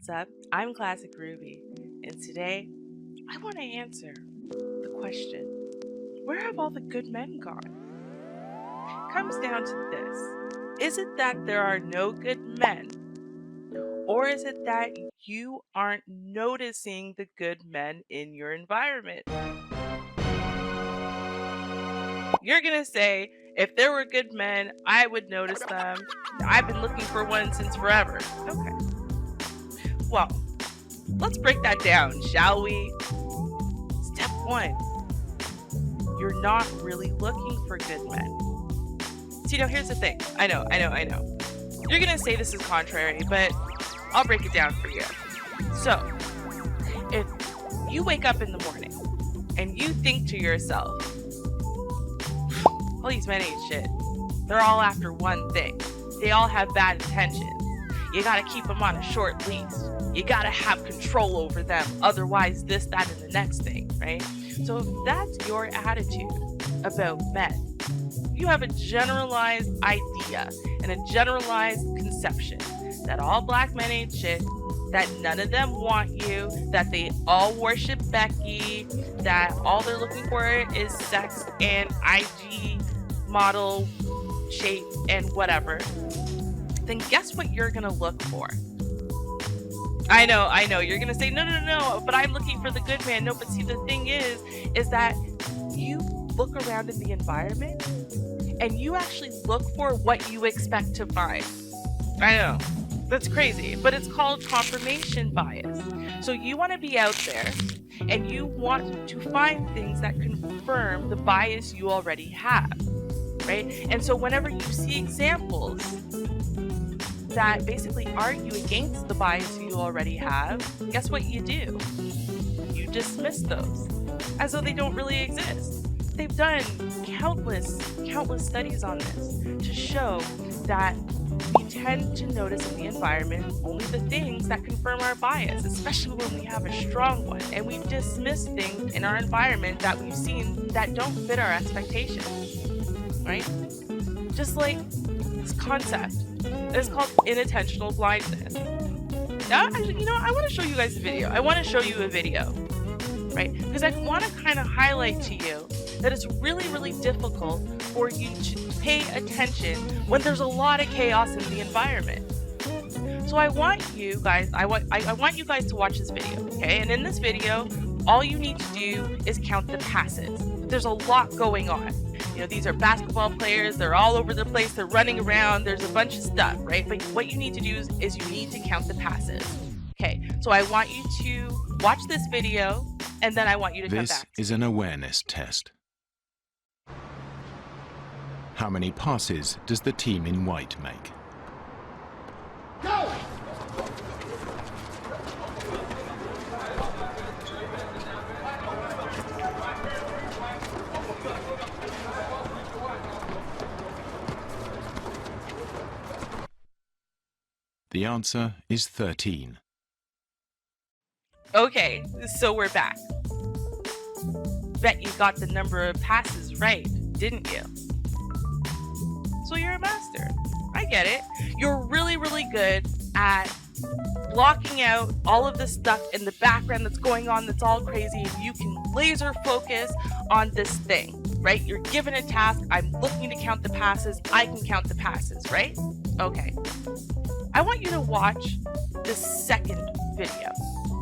What's up? I'm Classic Ruby, and today I want to answer the question, where have all the good men gone? It comes down to this. Is it that there are no good men? Or is it that you aren't noticing the good men in your environment? You're going to say, if there were good men, I would notice them. I've been looking for one since forever. Okay. Well, let's break that down, shall we? Step one, you're not really looking for good men. See, now here's the thing. I know. You're going to say this is contrary, but I'll break it down for you. So, if you wake up in the morning and you think to yourself, all these men ain't shit. They're all after one thing. They all have bad intentions. You gotta keep them on a short leash. You gotta have control over them. Otherwise, this, that, and the next thing, right? So if that's your attitude about men, you have a generalized idea and a generalized conception that all black men ain't shit, that none of them want you, that they all worship Becky, that all they're looking for is sex and IG model shape and whatever, then guess what you're gonna look for? I know, you're gonna say, no, but I'm looking for the good man. No, but see, the thing is that you look around in the environment and you actually look for what you expect to find. I know, that's crazy, but it's called confirmation bias. So you wanna be out there and you want to find things that confirm the bias you already have, right? And so whenever you see examples that basically argue against the bias you already have, guess what you do? You dismiss those as though they don't really exist. They've done countless studies on this to show that we tend to notice in the environment only the things that confirm our bias, especially when we have a strong one, and we dismiss things in our environment that we've seen that don't fit our expectations, right? Just like this concept. It's called inattentional blindness. Now, actually, I want to show you guys a video. Right? Because I want to kind of highlight to you that it's really, really difficult for you to pay attention when there's a lot of chaos in the environment. So I want you guys to watch this video, okay? And in this video, all you need to do is count the passes. There's a lot going on. These are basketball players. They're all over the place. They're running around. There's a bunch of stuff, right? But what you need to do is you need to count the passes. Okay, so I want you to watch this video, and then I want you to come back. This is an awareness test. How many passes does the team in white make? Go! The answer is 13. Okay, so we're back. Bet you got the number of passes right, didn't you? So you're a master. I get it. You're really, really good at blocking out all of the stuff in the background that's going on that's all crazy, and you can laser focus on this thing, right? You're given a task. I'm looking to count the passes. I can count the passes, right? Okay. I want you to watch the second video,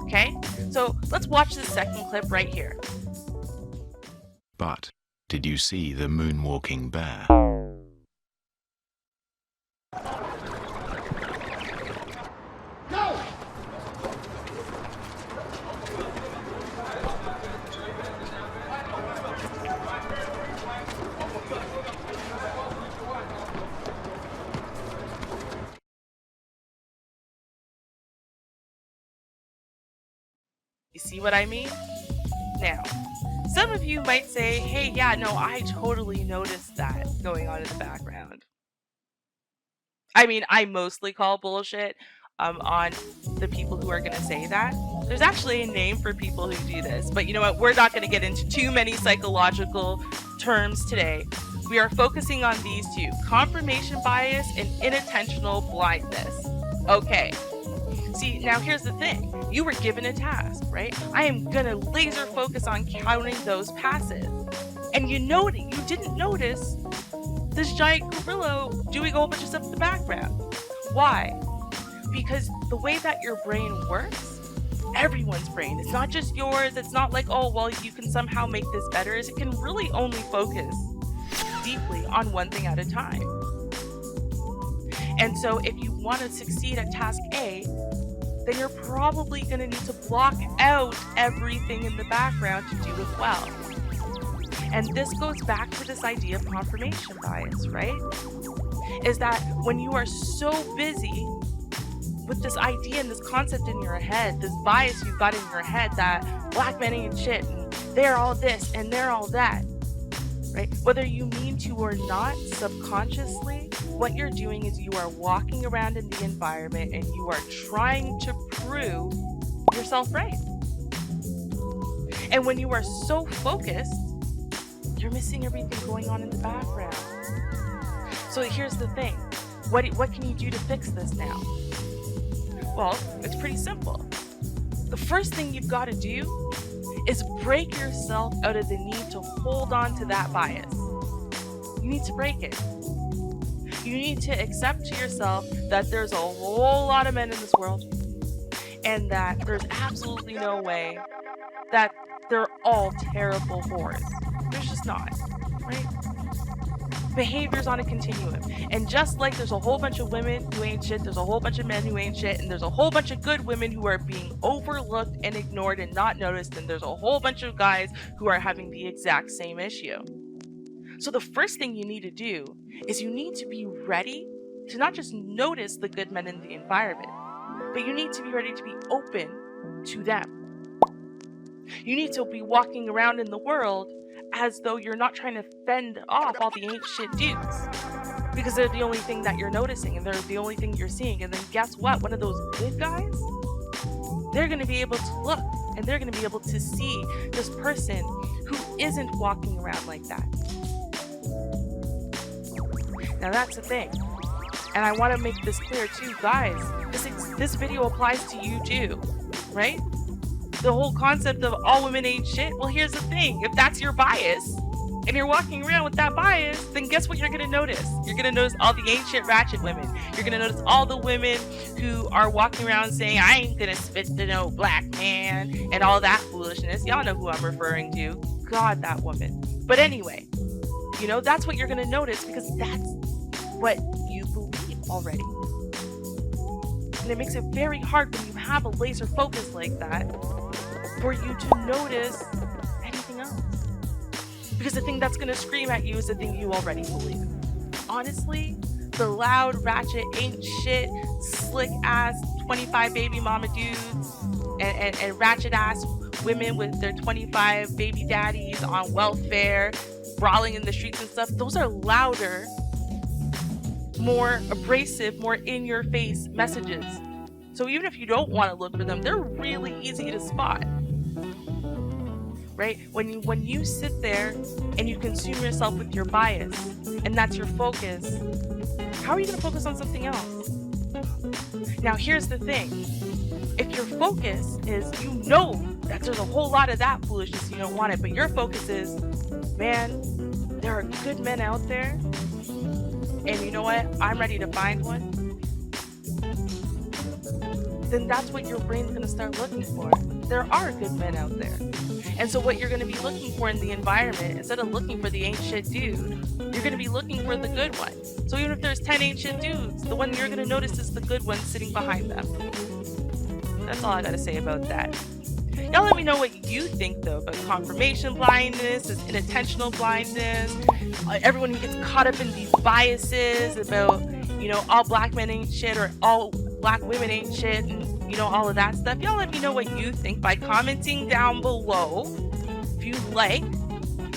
okay? So let's watch the second clip right here. But did you see the moonwalking bear? Go! You see what I mean? Now, some of you might say, hey, yeah, no, I totally noticed that going on in the background. I mean, I mostly call bullshit on the people who are going to say that. There's actually a name for people who do this, but you know what? We're not going to get into too many psychological terms today. We are focusing on these two, confirmation bias and inattentional blindness. Okay, See, now here's the thing. You were given a task, right? I am gonna laser focus on counting those passes. And you didn't notice this giant gorilla doing a whole bunch of stuff in the background. Why? Because the way that your brain works, everyone's brain, it's not just yours, it's not like, oh, well, you can somehow make this better, is it can really only focus deeply on one thing at a time. And so if you want to succeed at task A, then you're probably going to need to block out everything in the background to do it well. And this goes back to this idea of confirmation bias, right? Is that when you are so busy with this idea and this concept in your head, this bias you've got in your head that black men ain't shit and they're all this and they're all that, right? Whether you mean to or not, subconsciously, what you're doing is you are walking around in the environment and you are trying to prove yourself right. And when you are so focused, you're missing everything going on in the background. So here's the thing. What can you do to fix this now? Well, it's pretty simple. The first thing you've got to do is break yourself out of the need to hold on to that bias. You need to break it. You need to accept to yourself that there's a whole lot of men in this world and that there's absolutely no way that they're all terrible whores. There's just not, right? Behavior's on a continuum. And just like there's a whole bunch of women who ain't shit, there's a whole bunch of men who ain't shit, and there's a whole bunch of good women who are being overlooked and ignored and not noticed, and there's a whole bunch of guys who are having the exact same issue. So the first thing you need to do is you need to be ready to not just notice the good men in the environment, but you need to be ready to be open to them. You need to be walking around in the world as though you're not trying to fend off all the ain't shit dudes, because they're the only thing that you're noticing and they're the only thing you're seeing. And then guess what? One of those good guys, they're going to be able to look and they're going to be able to see this person who isn't walking around like that. Now that's the thing. And I want to make this clear too, guys. This video applies to you too, right? The whole concept of all women ain't shit. Well, here's the thing. If that's your bias and you're walking around with that bias, then guess what you're going to notice? You're going to notice all the ain't shit ratchet women. You're going to notice all the women who are walking around saying, I ain't going to spit to no black man and all that foolishness. Y'all know who I'm referring to. God, that woman. But anyway, you know, that's what you're going to notice because that's what you believe already. And it makes it very hard when you have a laser focus like that for you to notice anything else. Because the thing that's going to scream at you is the thing you already believe. Honestly, the loud, ratchet, ain't shit, slick ass 25 baby mama dudes and ratchet ass women with their 25 baby daddies on welfare, brawling in the streets and stuff, those are louder, more abrasive, more in your face messages. So even if you don't want to look for them, they're really easy to spot. Right? When you sit there and you consume yourself with your bias and that's your focus, how are you going to focus on something else? Now here's the thing. If your focus is, you know that there's a whole lot of that foolishness, you don't want it, but your focus is, man, there are good men out there, and you know what? I'm ready to find one. Then that's what your brain's going to start looking for. There are good men out there. And so what you're going to be looking for in the environment, instead of looking for the ain't shit dude, you're going to be looking for the good one. So even if there's 10 ain't shit dudes, the one you're going to notice is the good one sitting behind them. That's all I got to say about that. Y'all let me know what you think, though, about confirmation blindness, this inattentional blindness, everyone who gets caught up in these biases about, you know, all black men ain't shit or all black women ain't shit and, you know, all of that stuff. Y'all let me know what you think by commenting down below. If you like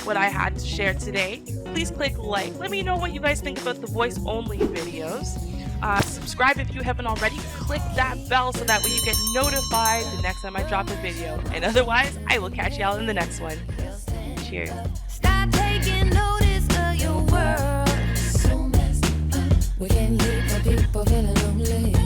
what I had to share today, please click like. Let me know what you guys think about the voice-only videos. Subscribe if you haven't already. Click that bell so that way you get notified the next time I drop a video. And otherwise, I will catch y'all in the next one. Cheers. Stop taking notice of your world. So messed up. We can't leave the people feeling lonely.